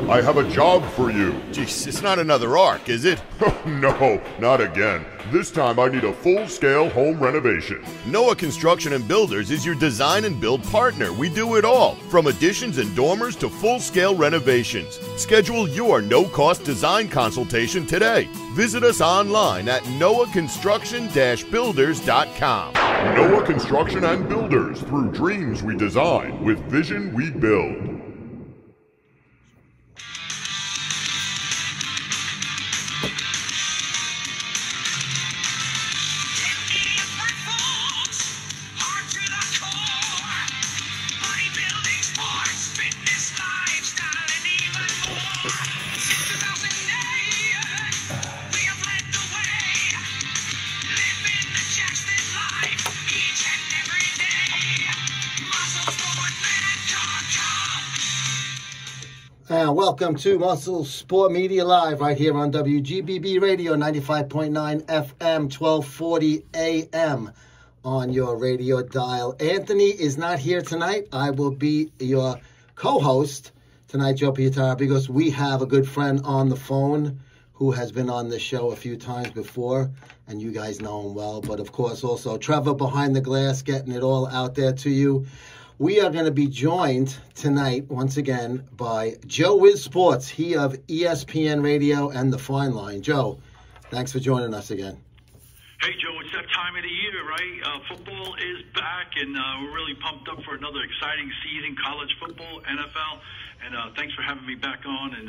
I have a job for you. Jeez, it's not another arc, is it? No, not again. This time I need a full-scale home renovation. Noah Construction and Builders is your design and build partner. We do it all, from additions and dormers to full-scale renovations. Schedule your no-cost design consultation today. Visit us online at noahconstruction-builders.com. Noah Construction and Builders. Through dreams we design, with vision we build. And welcome to Muscle Sport Media Live right here on WGBB Radio 95.9 FM, 1240 AM on your radio dial. Anthony is not here tonight. I will be your co-host tonight, Joe Pietara, because we have a good friend on the phone who has been on the show a few times before, and you guys know him well. But, of course, also Trevor behind the glass getting it all out there to you. We are going to be joined tonight, once again, by Joe Wiz Sports, he of ESPN Radio and The Fine Line. Joe, thanks for joining us again. Hey, Joe, it's that time of the year, right? Football is back, and we're really pumped up for another exciting season, college football, NFL. And thanks for having me back on. And,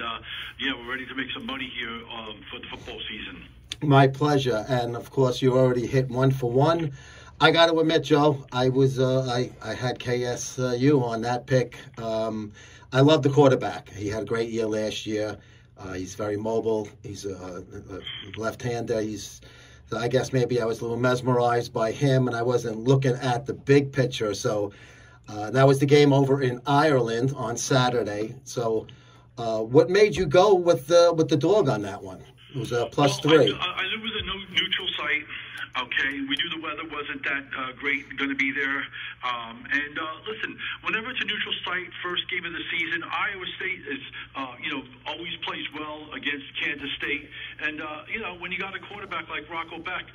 we're ready to make some money here for the football season. My pleasure. And, of course, you already hit 1 for 1. I got to admit, Joe, I had KSU on that pick. I love the quarterback. He had a great year last year. He's very mobile. He's a left-hander. I guess maybe I was a little mesmerized by him, and I wasn't looking at the big picture. So that was the game over in Ireland on Saturday. So what made you go with the dog on that one? It was a +3. I live with a neutral site. Okay, we knew the weather wasn't that great going to be there. Listen, whenever it's a neutral site, first game of the season, Iowa State is, always plays well against Kansas State. And, when you got a quarterback like Rocco Beck,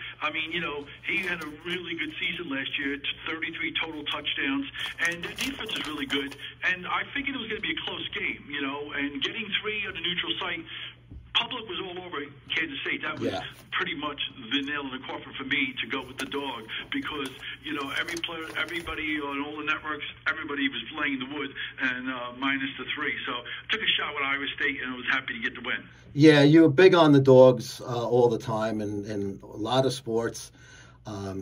he had a really good season last year, 33 total touchdowns, and the defense is really good. And I figured it was going to be a close game, and getting 3 on the neutral site, public was all over Kansas State. That was pretty much the nail in the coffin for me to go with the dog because, everybody on all the networks, everybody was playing the wood and minus the 3. So took a shot with Iowa State and was happy to get the win. Yeah, you were big on the dogs all the time and a lot of sports.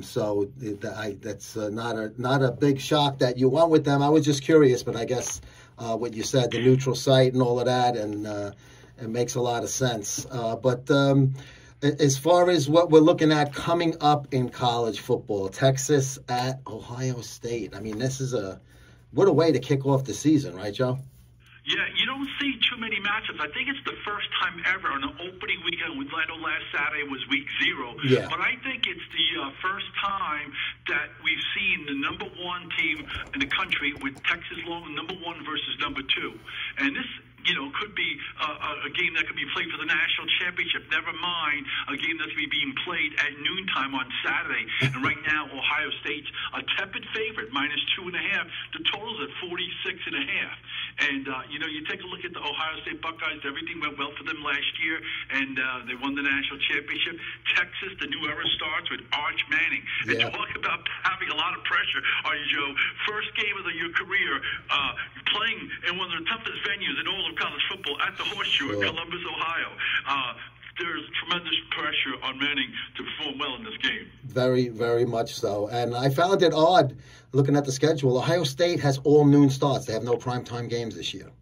So that's not a big shock that you went with them. I was just curious, but I guess what you said, the neutral site and all of that, and it makes a lot of sense. But as far as what we're looking at coming up in college football, Texas at Ohio State. This is what a way to kick off the season, right, Joe? Yeah, you don't see too many matchups. I think it's the first time ever on the opening weekend. I know last Saturday was week 0. Yeah. But I think it's the first time that we've seen the number 1 team in the country with Texas Long, number 1 versus number 2. And this, could be a game that could be played for the national championship. Never mind a game that's going to be being played at noontime on Saturday. And right now, Ohio State's a tepid favorite, minus 2.5. The total's at 46.5. And, you take a look at the Ohio State Buckeyes. Everything went well for them last year, and they won the national championship. Texas, the new era starts with Arch Manning. And talk about having a lot of pressure on you, Joe. First game of your career, playing in one of the toughest venues in all of college football at the Horseshoe in Columbus, Ohio. There's tremendous pressure on Manning to perform well in this game. Very, very much so. And I found it odd looking at the schedule. Ohio State has all noon starts. They have no primetime games this year.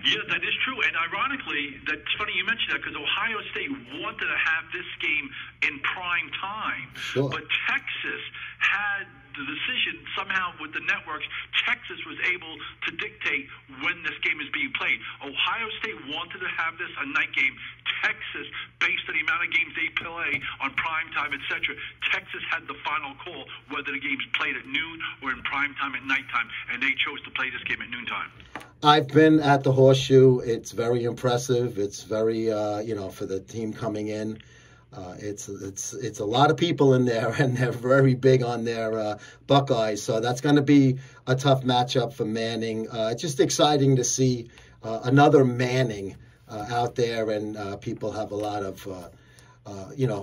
Yeah, that is true. And ironically, that's funny you mentioned that because Ohio State wanted to have this game in prime time. Sure. But Texas had the decision somehow with the networks. Texas was able to dictate when this game is being played. Ohio State wanted to have this a night game. Texas, based on the amount of games they play on prime time, etc., Texas had the final call whether the game's played at noon or in prime time at nighttime, and they chose to play this game at noontime. I've been at the Horseshoe. It's very impressive. It's very, for the team coming in. It's a lot of people in there, and they're very big on their Buckeyes. So that's going to be a tough matchup for Manning. It's just exciting to see another Manning out there, and people have a lot of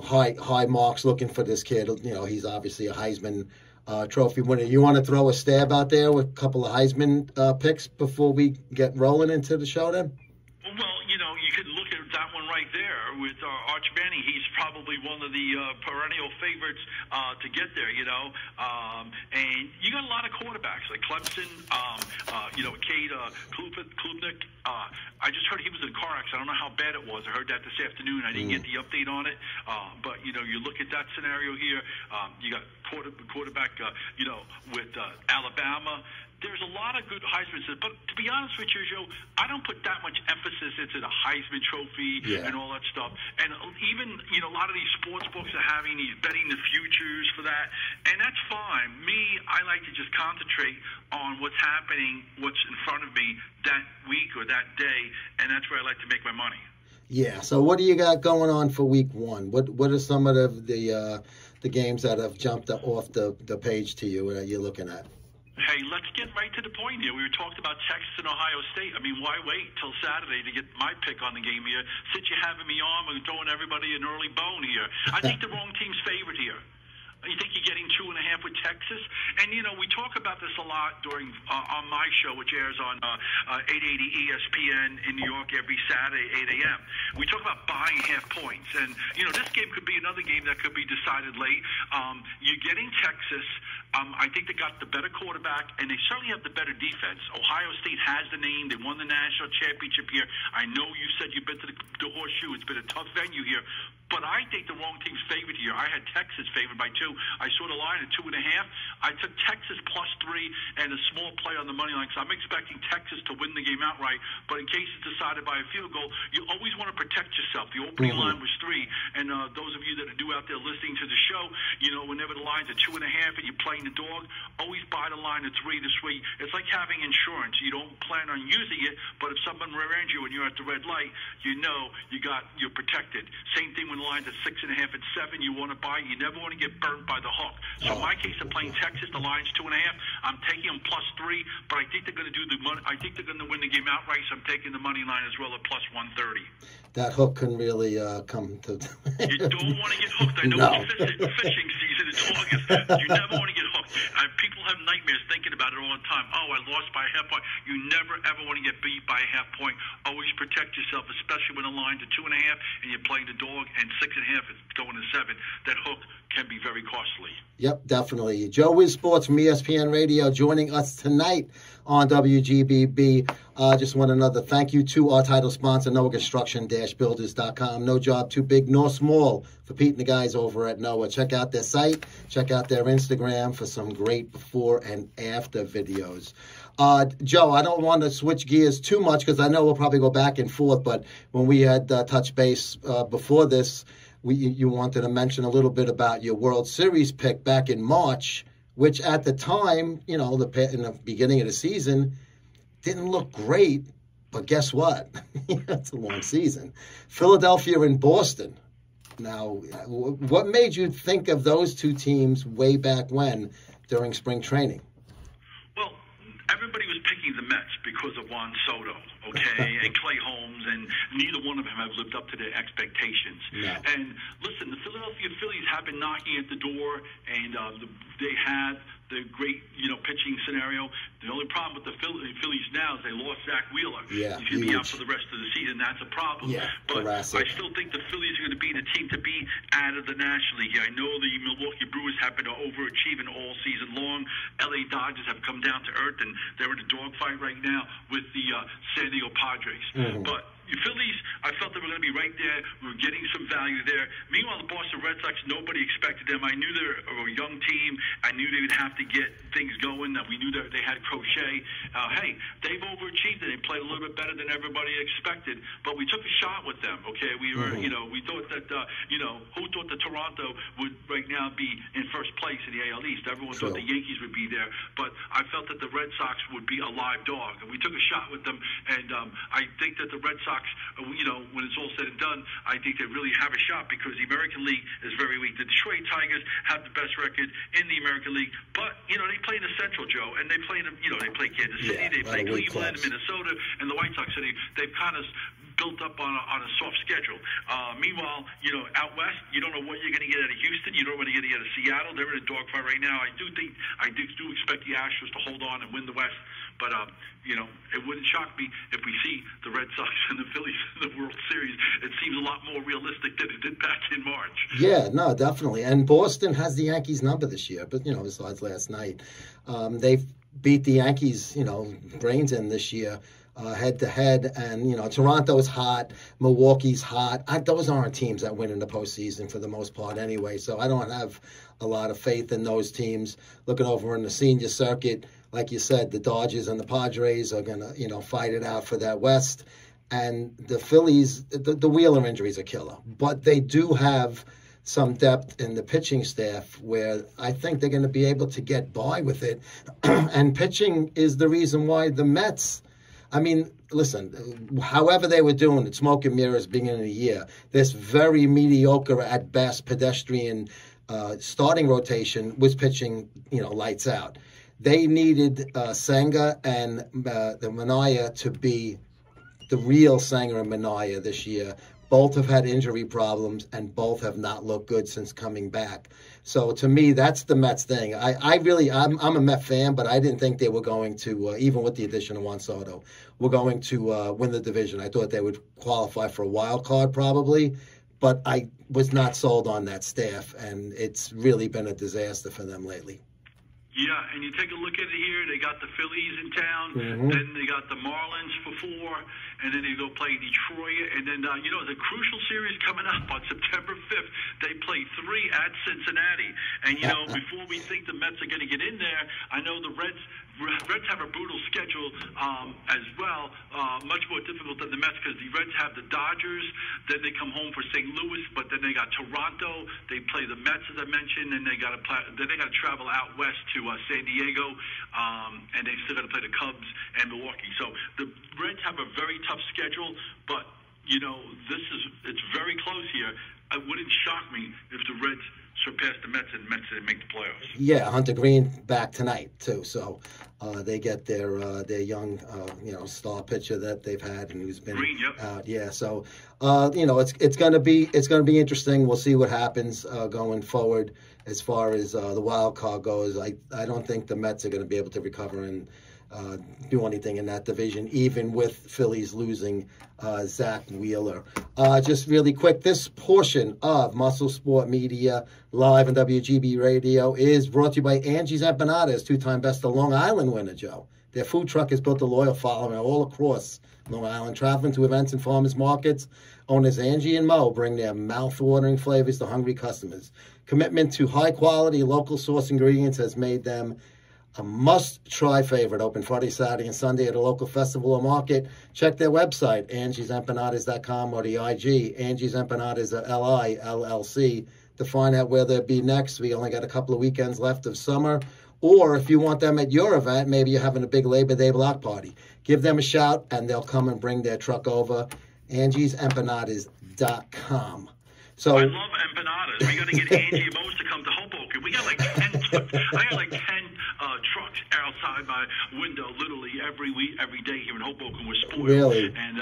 high marks looking for this kid. He's obviously a Heisman Trophy winner. You want to throw a stab out there with a couple of Heisman picks before we get rolling into the show then? Well, you could look at that one right there with Arch Manning. He's probably one of the perennial favorites to get there, and you got a lot of quarterbacks like Clemson, Cade Klubnik. I just heard he was in a car accident. I don't know how bad it was. I heard that this afternoon. I didn't get the update on it. But, you look at that scenario here. You got quarterback, with Alabama. There's a lot of good Heisman, but to be honest with you, Joe, I don't put that much emphasis into the Heisman Trophy and all that stuff. And even, a lot of these sports books are having these betting the futures for that, and that's fine. Me, I like to just concentrate on what's happening, what's in front of me that week or that day, and that's where I like to make my money. Yeah. So what do you got going on for week one? What are some of the games that have jumped off the page to you that you're looking at? Hey, let's get right to the point here. We were talking about Texas and Ohio State. I mean, why wait till Saturday to get my pick on the game here? Since you're having me on, we're throwing everybody an early bone here. I think the wrong team's favored here. You think you're getting 2.5 with Texas? And, we talk about this a lot during on my show, which airs on 880 ESPN in New York every Saturday, 8 a.m. We talk about buying half points. And, this game could be another game that could be decided late. You're getting Texas. I think they got the better quarterback, and they certainly have the better defense. Ohio State has the name. They won the national championship here. I know you said you've been to the Horseshoe. It's been a tough venue here. But I think the wrong team's favored here. I had Texas favored by 2. I saw the line at 2.5. I took Texas +3 and a small play on the money line because I'm expecting Texas to win the game outright. But in case it's decided by a field goal, you always want to protect yourself. The opening line was 3. And those of you that are new out there listening to the show, whenever the line's at 2.5 and you're playing the dog, always buy the line at 3 this week. It's like having insurance. You don't plan on using it, but if someone rear-ends you and you're at the red light, you're protected. Same thing when the line's at 6.5 and 7. You want to buy. You never want to get burnt by the hook. So in my case, I'm playing Texas. The line's 2.5. I'm taking them +3, but I think they're going to do the money. I think they're going to win the game outright. So I'm taking the money line as well at +130. That hook can really come to. You don't want to get hooked. I know it's fishing season. It's August. You never want to get hooked. People have nightmares thinking about it all the time. Oh, I lost by a half point. You never ever want to get beat by a half point. Always protect yourself, especially when the line's at 2.5 and you're playing the dog, and 6.5 is going to 7. That hook can be very costly. Yep, definitely. Joe Wiz Sports from ESPN Radio joining us tonight on WGBB. Just want another thank you to our title sponsor, Noah Construction-Builders.com. No job too big nor small for Pete and the guys over at Noah. Check out their site. Check out their Instagram for some great before and after videos. Joe, I don't want to switch gears too much because I know we'll probably go back and forth, but when we had touch base before this, you wanted to mention a little bit about your World Series pick back in March, which at the time, in the beginning of the season, didn't look great. But guess what? It's a long season. Philadelphia and Boston. Now, what made you think of those two teams way back when during spring training? Well, everybody was picking the Mets because of Juan Soto, okay, and Clay Holmes, and neither one of them have lived up to their expectations. No. And listen, the Philadelphia Phillies have been knocking at the door, and they had the great, pitching scenario. The only problem with the Phillies now is they lost Zach Wheeler. Yeah, he's going to be out for the rest of the season. That's a problem. Yeah, but I still think the Phillies are going to be the team to beat out of the National League. I know the Milwaukee Brewers have been overachieving all season long. LA Dodgers have come down to earth, and they're in a dogfight right now with the San Diego Padres. Mm-hmm. But Phillies, I felt they were going to be right there. We were getting some value there. Meanwhile, the Boston Red Sox, nobody expected them. I knew they were a young team. I knew they would have to get things going. We knew that they had Crochet. Hey, they've overachieved and they played a little bit better than everybody expected. But we took a shot with them. Okay, we were, we thought that, who thought that Toronto would right now be in first place in the AL East? Everyone thought the Yankees would be there, but I felt that the Red Sox would be a live dog, and we took a shot with them. And I think that the Red Sox, when it's all said and done, I think they really have a shot because the American League is very weak. The Detroit Tigers have the best record in the American League, but they play in the Central, Joe, and they play they play Kansas City, they play Cleveland, Minnesota, and the White Sox City. They've kind of built up on a soft schedule. Meanwhile, out west, you don't know what you're going to get out of Houston. You don't know what you're going to get out of Seattle. They're in a dogfight right now. I do expect the Astros to hold on and win the West. But, it wouldn't shock me if we see the Red Sox and the Phillies in the World Series. It seems a lot more realistic than it did back in March. Yeah, no, definitely. And Boston has the Yankees number this year, but, besides last night. They've beat the Yankees, brains in this year. Head-to-head, and, Toronto's hot, Milwaukee's hot. Those aren't teams that win in the postseason for the most part anyway, so I don't have a lot of faith in those teams. Looking over in the senior circuit, like you said, the Dodgers and the Padres are going to, fight it out for that West. And the Phillies, the Wheeler injury is a killer, but they do have some depth in the pitching staff where I think they're going to be able to get by with it. And pitching is the reason why the Mets... I mean, listen, however they were doing it, smoke and mirrors beginning of the year, this very mediocre at best pedestrian starting rotation was pitching, lights out. They needed Senga and the Manaea to be the real Senga and Manaea this year. Both have had injury problems, and both have not looked good since coming back. So to me, that's the Mets thing. I'm a Met fan, but I didn't think they were going to, even with the addition of Juan Soto, were going to win the division. I thought they would qualify for a wild card probably, but I was not sold on that staff, and it's really been a disaster for them lately. Yeah, and you take a look at it here. They got the Phillies in town. Then they got the Marlins for 4, and then they go play Detroit. And then, the crucial series coming up on September 5th, they play 3 at Cincinnati. And, before we think the Mets are going to get in there, I know the Reds have a brutal schedule as well, much more difficult than the Mets because the Reds have the Dodgers, then they come home for St. Louis, but then they got Toronto, they play the Mets as I mentioned, and then they got to travel out west to San Diego, and they still got to play the Cubs and Milwaukee. So the Reds have a very tough schedule, but it's very close here. It wouldn't shock me if the Reds surpass the Mets and Mets didn't make the playoffs. Yeah, Hunter Green back tonight too, so they get their young star pitcher that they've had and who's been out. Yeah, so it's gonna be interesting. We'll see what happens going forward as far as the wild card goes. I don't think the Mets are going to be able to recover and do anything in that division, even with Phillies losing Zach Wheeler. Just really quick, this portion of Muscle Sport Media live on WGB Radio is brought to you by Angie's Empanadas, 2-time Best of Long Island winner, Joe. Their food truck has built a loyal following all across Long Island, traveling to events and farmers markets. Owners Angie and Mo bring their mouth-watering flavors to hungry customers. Commitment to high-quality, local-source ingredients has made them a must-try favorite. Open Friday, Saturday, and Sunday at a local festival or market. Check their website, Angie'sEmpanadas.com, or the IG, Angie's Empanadas, LILLC, to find out where they'll be next. We only got a couple of weekends left of summer. Or if you want them at your event, maybe you're having a big Labor Day block party, give them a shout, and they'll come and bring their truck over. Angie'sEmpanadas.com. So I love empanadas. We got to get Angie and Mo's to come to Hoboken. We got like 10 trucks outside my window, literally every day here in Hoboken. We're spoiled. Really? And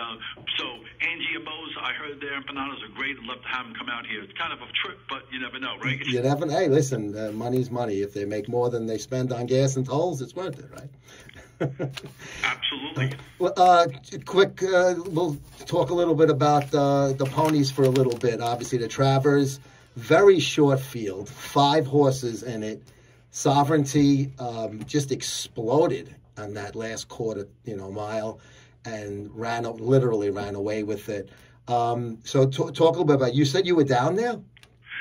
so Angie and Mo's, I heard their empanadas are great. I'd love to have them come out here. It's kind of a trip, but you never know, right? You never know. Hey, listen, money's money. If they make more than they spend on gas and tolls, it's worth it, right? Absolutely. Quick, we'll talk a little bit about the ponies for a little bit. Obviously, the Travers, very short field, 5 horses in it. Sovereignty just exploded on that last quarter, mile. and literally ran away with it. So talk a little bit about. You said you were down there.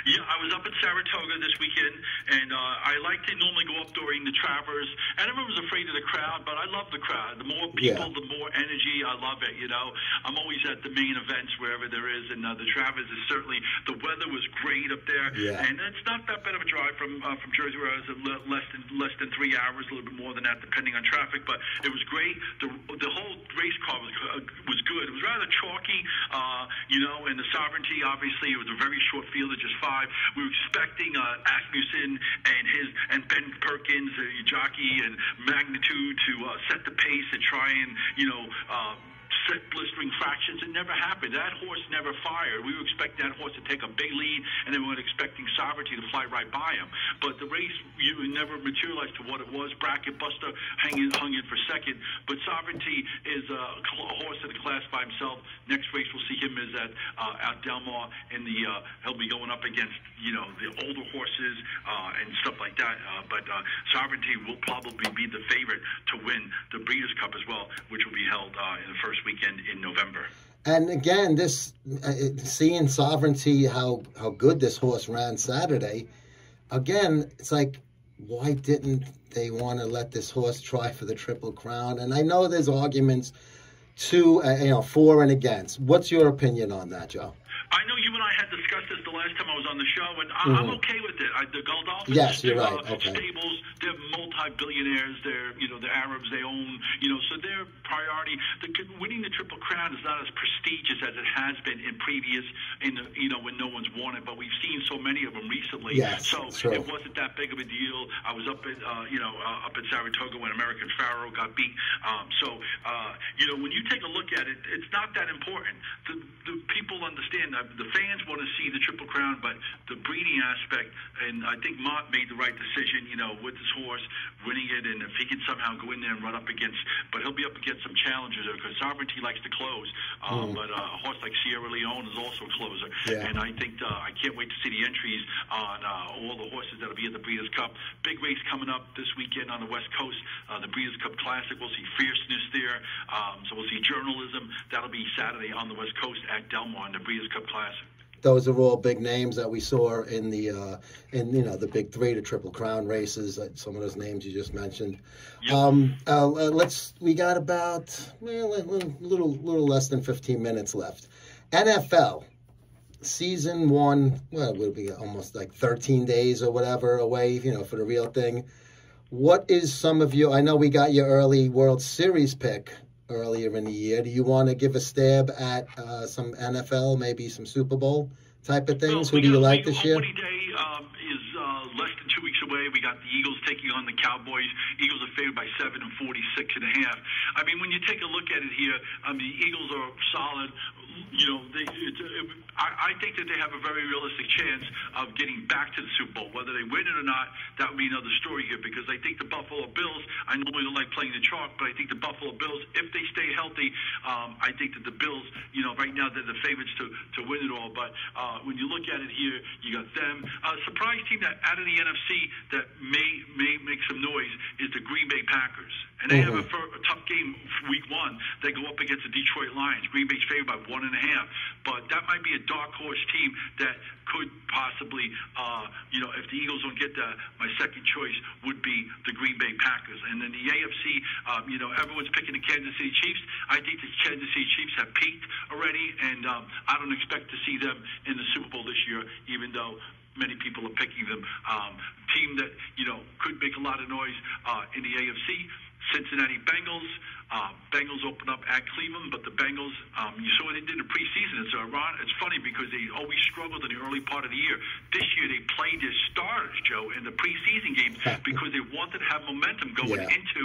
Yeah, I was up in Saratoga this weekend, and I like to normally go up during the Travers. And everyone was afraid of the crowd, but I love the crowd. The more people, the more energy. I love it, you know. I'm always at the main events wherever there is, and the Travers is certainly, the weather was great up there. Yeah. And it's not that bad of a drive from Jersey, where I was less than 3 hours, a little bit more than that, depending on traffic. But it was great. The whole race car was good. It was rather chalky, you know, and the Sovereignty, obviously, it was a very short field of just 5. We were expecting Asmussen and Ben Perkins, jockey, and Magnitude to set the pace and try and, you know, set blistering fractions. It never happened. That horse never fired. We were expecting that horse to take a big lead, and then we were expecting Sovereignty to fly right by him. But the race never materialized to what it was. Bracket Buster hung in for second, but Sovereignty is a horse in the class by himself. Next race we'll see him is at Del Mar, and he'll be going up against, you know, the older horses and stuff like that. But Sovereignty will probably be the favorite to win the Breeders' Cup as well, which will be held in the first weekend in November. And again, this seeing Sovereignty, how good this horse ran Saturday. Again, it's like, why didn't they want to let this horse try for the Triple Crown? And I know there's arguments for and against. What's your opinion on that, Joe? I know you and I had discussed this the last time I was on the show, and I'm okay with it. The Godolphins, yes, you're right. Okay. Stables, they're multi-billionaires. They're, you know, the Arabs, they own, you know, so their priority. Winning the Triple Crown is not as prestigious as it has been in previous, you know, when no one's won it. But we've seen so many of them recently. Yes, so it wasn't that big of a deal. I was up at, up in Saratoga when American Pharaoh got beat. You know, when you take a look at it, it's not that important. The people understand. The fans want to see the Triple Crown, but the breeding aspect, and I think Mott made the right decision, you know, with his horse, winning it, and if he can somehow go in there and run up against, but he'll be up against some challengers there, because Sovereignty likes to close, but a horse like Sierra Leone is also a closer, and I think I can't wait to see the entries on all the horses that'll be at the Breeders' Cup. Big race coming up this weekend on the West Coast, the Breeders' Cup Classic. We'll see Fierceness there, so we'll see Journalism. That'll be Saturday on the West Coast at Del Mar in the Breeders' Cup Classic. Those are all big names that we saw in the the big three, the Triple Crown races. Some of those names you just mentioned. Yep. We got about a little less than 15 minutes left. NFL season 1. Well, it would be almost like 13 days or whatever away, you know, for the real thing. What is some of you? I know we got your early World Series pick earlier in the year. Do you want to give a stab at some NFL, maybe some Super Bowl type of things? Who do you like this year? Opening day is less than 2 weeks away. We got the Eagles taking on the Cowboys. Eagles are favored by 7 and 46.5. I mean, when you take a look at it here, the Eagles are solid. You know, I think that they have a very realistic chance of getting back to the Super Bowl. Whether they win it or not, that would be another story here, because I think the Buffalo Bills, I normally don't like playing the chalk, but I think the Buffalo Bills, if they stay healthy, I think that the Bills, you know, right now they're the favorites to win it all. But when you look at it here, you got them. A surprise team that out of the NFC that may make some noise is the Green Bay Packers. And they have a tough game week 1. They go up against the Detroit Lions. Green Bay's favored by 1.5. But that might be a dark horse team that could possibly, you know, if the Eagles don't get that, my second choice would be the Green Bay Packers. And then the AFC, you know, everyone's picking the Kansas City Chiefs. I think the Kansas City Chiefs have peaked already, and I don't expect to see them in the Super Bowl this year, even though many people are picking them. Team that, you know, could make a lot of noise in the AFC. Cincinnati Bengals. Bengals open up at Cleveland, but the Bengals, you saw what they did in the preseason. It's funny because they always struggled in the early part of the year. This year they played their starters, Joe, in the preseason games because they wanted to have momentum going into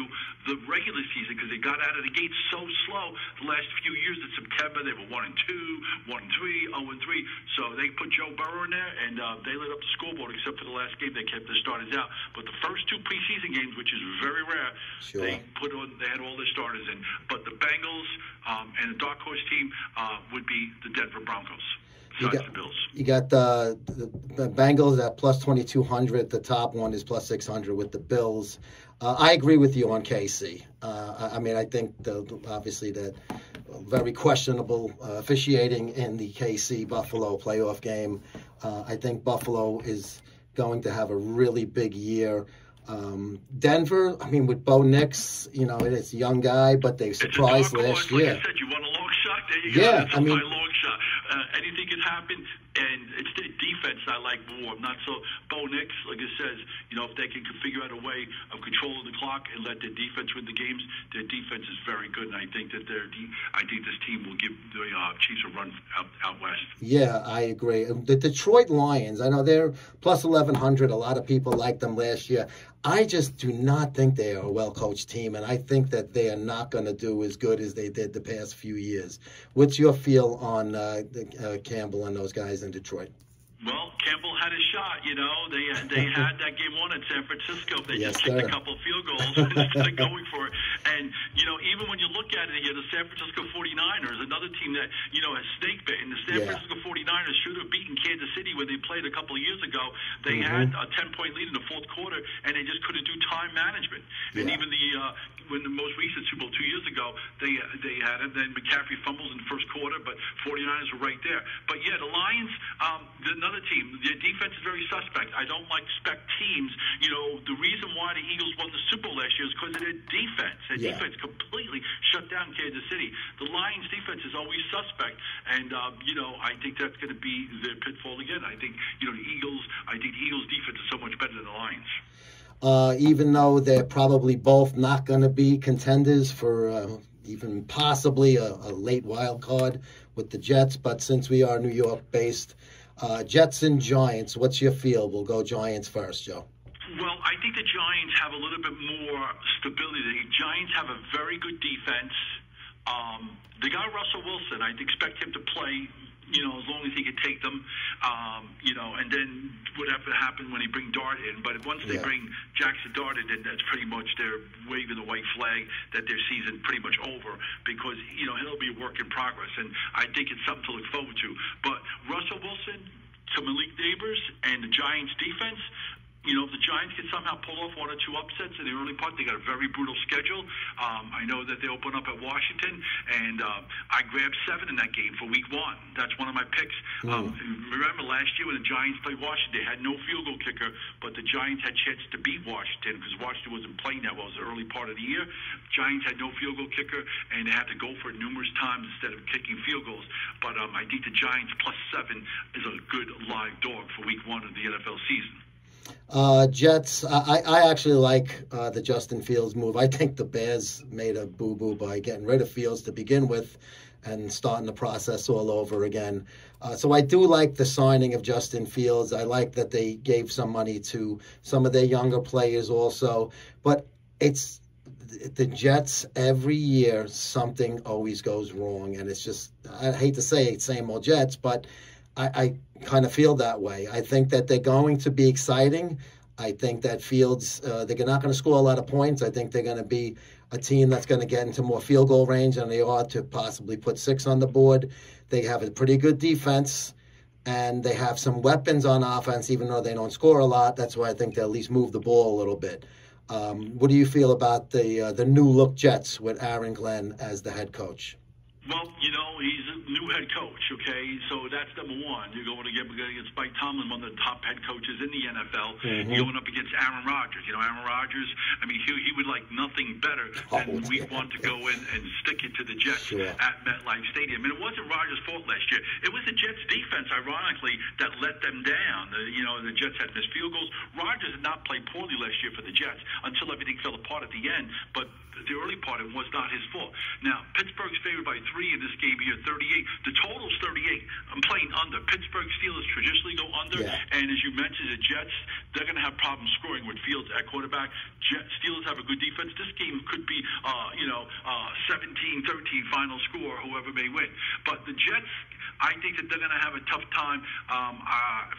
the regular season, because they got out of the gate so slow the last few years. In September they were 1-2, 1-3, 0-3. So they put Joe Burrow in there, and they lit up the scoreboard, except for the last game they kept their starters out. But the first 2 preseason games, which is very rare, they had all their starters in. But the Bengals and the dark horse team would be the Denver Broncos. besides the Bills. You got the Bengals at plus 2,200. The top one is plus 600 with the Bills. I agree with you on KC. I mean, I think obviously that very questionable officiating in the KC Buffalo playoff game. I think Buffalo is going to have a really big year. Denver, I mean, with Bo Nix, it's a young guy, but they surprised last year. Like I said, you want a long shot? There you go. That's my long shot. Anything can happen, and it's the defense I like more. I'm not so Bo Nix, like it says, if they can figure out a way of controlling the clock and let their defense win the games, their defense is very good, and I think that this team will give the Chiefs a run out west. Yeah, I agree. The Detroit Lions, I know they're plus 1,100. A lot of people liked them last year. I just do not think they are a well-coached team, and I think that they are not going to do as good as they did the past few years. What's your feel on Campbell and those guys in Detroit? Well, Campbell had a shot, They had that game won in San Francisco. They just kicked a couple of field goals instead of going for it. And, even when you look at it, the San Francisco 49ers, another team that, has snake bitten. The San Francisco 49ers should have beaten Kansas City when they played a couple of years ago. They had a 10-point lead in the fourth quarter, and they just couldn't do time management. And even when the most recent Super Bowl 2 years ago, they had it. Then McCaffrey fumbles in the first quarter, but 49ers were right there. But, the Lions, another team, their defense is very suspect. I don't expect teams. The reason why the Eagles won the Super Bowl last year is because of their defense. Their defense completely shut down Kansas City. The Lions' defense is always suspect, and I think that's going to be their pitfall again. I think the Eagles' defense is so much better than the Lions. Even though they're probably both not going to be contenders for even possibly a late wild card with the Jets, but since we are New York-based, Jets and Giants, what's your feel? We'll go Giants first, Joe. Well, I think the Giants have a little bit more stability. The Giants have a very good defense. They got Russell Wilson. I'd expect him to play, as long as he could take them, and then whatever happened when he bring Dart in. But once they bring Jackson Dart in, then that's pretty much they're waving the white flag that their season pretty much over because, he'll be a work in progress. And I think it's something to look forward to. But Russell Wilson, to Malik Neighbors, and the Giants' defense, if the Giants can somehow pull off one or two upsets in the early part, they got a very brutal schedule. I know that they open up at Washington, and I grabbed 7 in that game for week 1. That's one of my picks. Remember last year when the Giants played Washington, they had no field goal kicker, but the Giants had a chance to beat Washington because Washington wasn't playing that well. It was the early part of the year. Giants had no field goal kicker, and they had to go for it numerous times instead of kicking field goals. But I think the Giants plus 7 is a good live dog for week 1 of the NFL season. Jets, I actually like the Justin Fields move. I think the Bears made a boo-boo by getting rid of Fields to begin with and starting the process all over again. So I do like the signing of Justin Fields. I like that they gave some money to some of their younger players also. But it's the Jets, every year something always goes wrong. And it's just, I hate to say it, same old Jets, but I kind of feel that way. I think that they're going to be exciting. I think that Fields, they're not going to score a lot of points. I think they're going to be a team that's going to get into more field goal range than they are to possibly put 6 on the board. They have a pretty good defense, and they have some weapons on offense, even though they don't score a lot. That's why I think they'll at least move the ball a little bit. What do you feel about the new-look Jets with Aaron Glenn as the head coach? Well, he's a new head coach, okay? So that's number one. You're going against Mike Tomlin, one of the top head coaches in the NFL. You're going up against Aaron Rodgers. Aaron Rodgers, he would like nothing better than week 1 to go in and stick it to the Jets at MetLife Stadium. And it wasn't Rodgers' fault last year. It was the Jets' defense, ironically, that let them down. The Jets had missed field goals. Rodgers did not play poorly last year for the Jets until everything fell apart at the end. But the early part, it was not his fault. Now, Pittsburgh's favored by 3 in this game here, 38. The total's 38. I'm playing under. Pittsburgh Steelers traditionally go under, and as you mentioned, the Jets, they're going to have problems scoring with Fields at quarterback. Steelers have a good defense. This game could be, 17-13 final score, whoever may win. But the Jets, I think that they're going to have a tough time.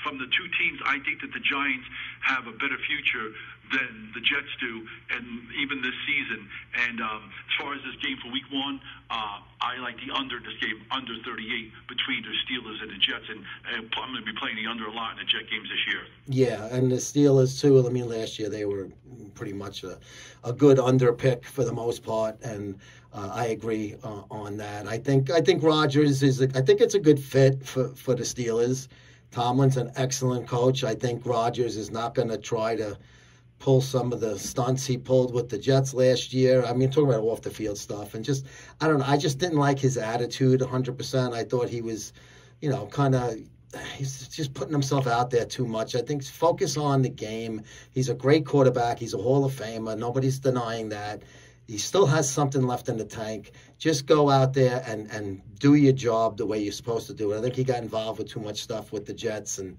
From the two teams, I think that the Giants have a better future than the Jets do, and even this season. And as far as this game for Week 1, I like the under this game, under 38 between the Steelers and the Jets, and I'm going to be playing the under a lot in the Jet games this year. Yeah, and the Steelers too. I mean, last year they were pretty much a good under pick for the most part, and I agree on that. I think Rodgers is. I think it's a good fit for the Steelers. Tomlin's an excellent coach. I think Rodgers is not going to try to pull some of the stunts he pulled with the Jets last year. I mean, talking about off the field stuff, and just I don't know. I just didn't like his attitude 100%. I thought he was, kind of. He's just putting himself out there too much. I think focus on the game. He's a great quarterback. He's a Hall of Famer. Nobody's denying that. He still has something left in the tank. Just go out there and do your job the way you're supposed to do it. I think he got involved with too much stuff with the Jets, and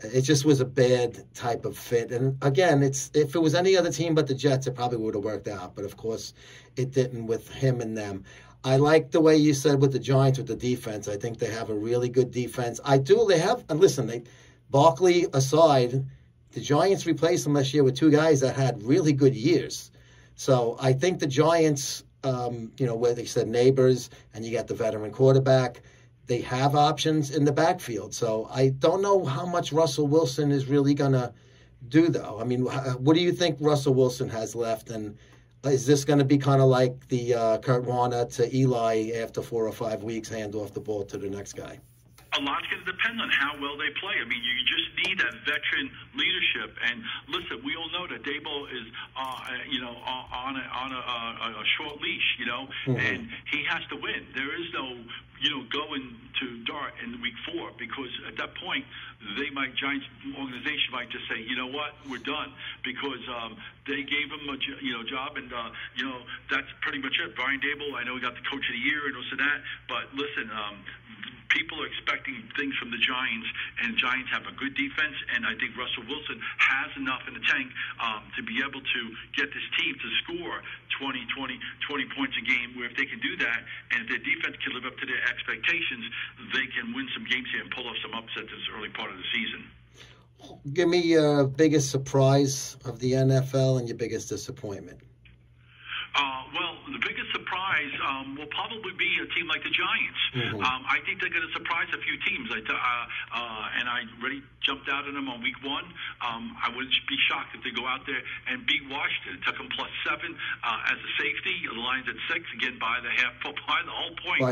it just was a bad type of fit. And again, if it was any other team but the Jets, it probably would have worked out. But of course, it didn't with him and them. I like the way you said with the Giants with the defense. I think they have a really good defense. I do. They have, and listen, Barkley aside, the Giants replaced them last year with two guys that had really good years. So I think the Giants, where they said neighbors, and you got the veteran quarterback, they have options in the backfield. So I don't know how much Russell Wilson is really going to do, though. I mean, what do you think Russell Wilson has left? And is this going to be kind of like the Kurt Warner to Eli after 4 or 5 weeks, hand off the ball to the next guy? A lot's going to depend on how well they play. I mean, you just need that veteran leadership. And listen, we all know that Dable is, on a short leash, and he has to win. There is no, going to dart in week 4, because at that point, Giants organization might just say, you know what, we're done, because they gave him a job, and that's pretty much it. Brian Dable, I know he got the coach of the year and this and that, but listen, people are expecting things from the Giants, and Giants have a good defense, and I think Russell Wilson has enough in the tank to be able to get this team to score 20 points a game, where if they can do that, and if their defense can live up to their expectations, they can win some games here and pull off some upsets this early part of the season. Give me your biggest surprise of the NFL and your biggest disappointment. Well, the biggest surprise will probably be a team like the Giants. Mm-hmm. I think they're going to surprise a few teams. And I already jumped out on them on week 1. I wouldn't be shocked if they go out there and beat Washington. It took them +7 as a safety. The line's at 6, again, by the whole point.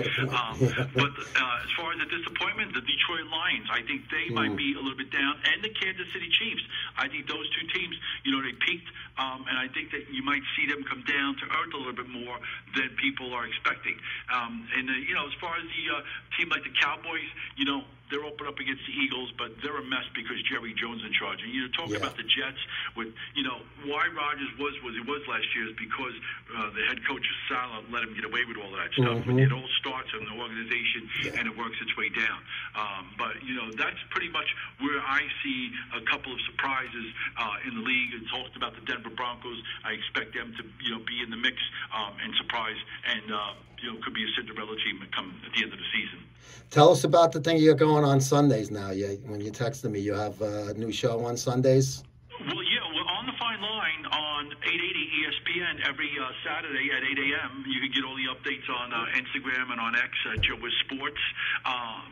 But as far as the disappointment, the Detroit Lions, I think they might be a little bit down. And the Kansas City Chiefs. I think those two teams, they peaked. And I think that you might see them come down to earth a little bit more than people are expecting. As far as the team like the Cowboys, they're open up against the Eagles, but they're a mess because Jerry Jones in charge. And you're talking about the Jets with, why Rodgers was he was last year is because the head coach Saleh let him get away with all of that stuff. Mm-hmm. But it all starts in the organization and it works its way down. But that's pretty much where I see a couple of surprises in the league. It talked about the Denver Broncos. I expect them to be in the mix and surprise, and could be a Cinderella team come at the end of the season. Tell us about the thing you're going on Sundays now. When you texted me, you have a new show on Sundays? Well, yeah, we're on the Fine Line on 880 ESPN every Saturday at 8 a.m. You can get all the updates on Instagram and on X at Joe Wiz Sports.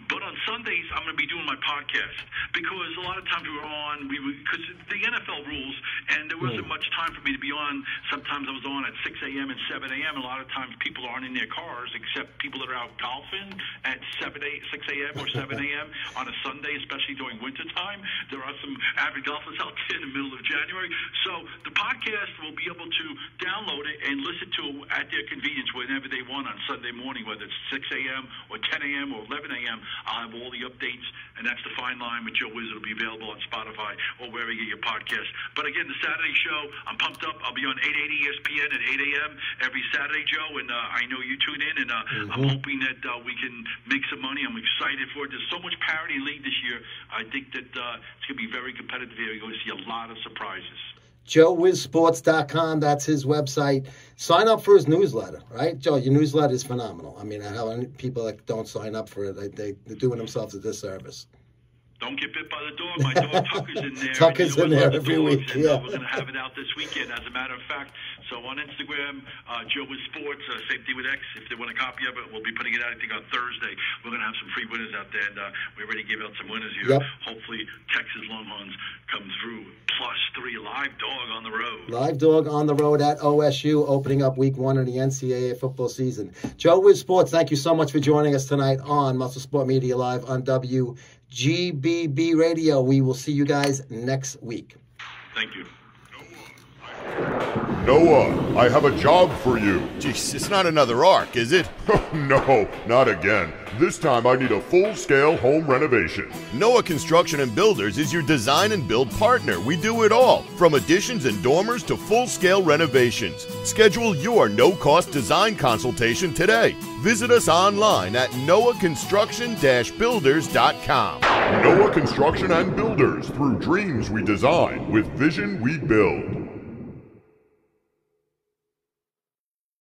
But on Sundays, I'm going to be doing my podcast, because a lot of times because the NFL rules, and there wasn't much time for me to be on. Sometimes I was on at 6 a.m. and 7 a.m. A lot of times people aren't in their cars, except people that are out golfing at 6 a.m. or 7 a.m. on a Sunday, especially during wintertime. There are some avid golfers out there in the middle of January. So the podcast will be able to download it and listen to it at their convenience whenever they want on Sunday morning, whether it's 6 a.m. or 10 a.m. or 11 a.m. I'll have all the updates, and that's the Fine Line with Joe Wiz. It'll be available on Spotify or wherever you get your podcast. But again, the Saturday show, I'm pumped up. I'll be on 880 ESPN at 8 a.m. every Saturday, Joe, and I know you tune in, and I'm hoping that we can make some money. I'm excited for it. There's so much parity in the league this year. I think that it's going to be very competitive here. You're going to see a lot of surprises. JoeWizSports.com, that's his website. Sign up for his newsletter, right? Joe, your newsletter is phenomenal. I mean, how many people that don't sign up for it, they're doing themselves a disservice. Don't get bit by the dog. My dog Tucker's in there. Tucker's in there every week. And, yeah. We're going to have it out this weekend, as a matter of fact. So on Instagram, Joe with Sports, same thing with X. If they want a copy of it, we'll be putting it out, I think, on Thursday. We're going to have some free winners out there, and we already gave out some winners here. Yep. Hopefully, Texas Longhorns come through. +3 live dog on the road. Live dog on the road at OSU, opening up week 1 of the NCAA football season. Joe with Sports, thank you so much for joining us tonight on Muscle Sport Media Live on WGBB Radio. We will see you guys next week. Thank you. Noah, I have a job for you. Jeez, it's not another arc, is it? No, not again. This time I need a full-scale home renovation. Noah Construction and Builders is your design and build partner. We do it all, from additions and dormers to full-scale renovations. Schedule your no-cost design consultation today. Visit us online at noahconstruction-builders.com. Noah Construction and Builders, through dreams we design, with vision we build.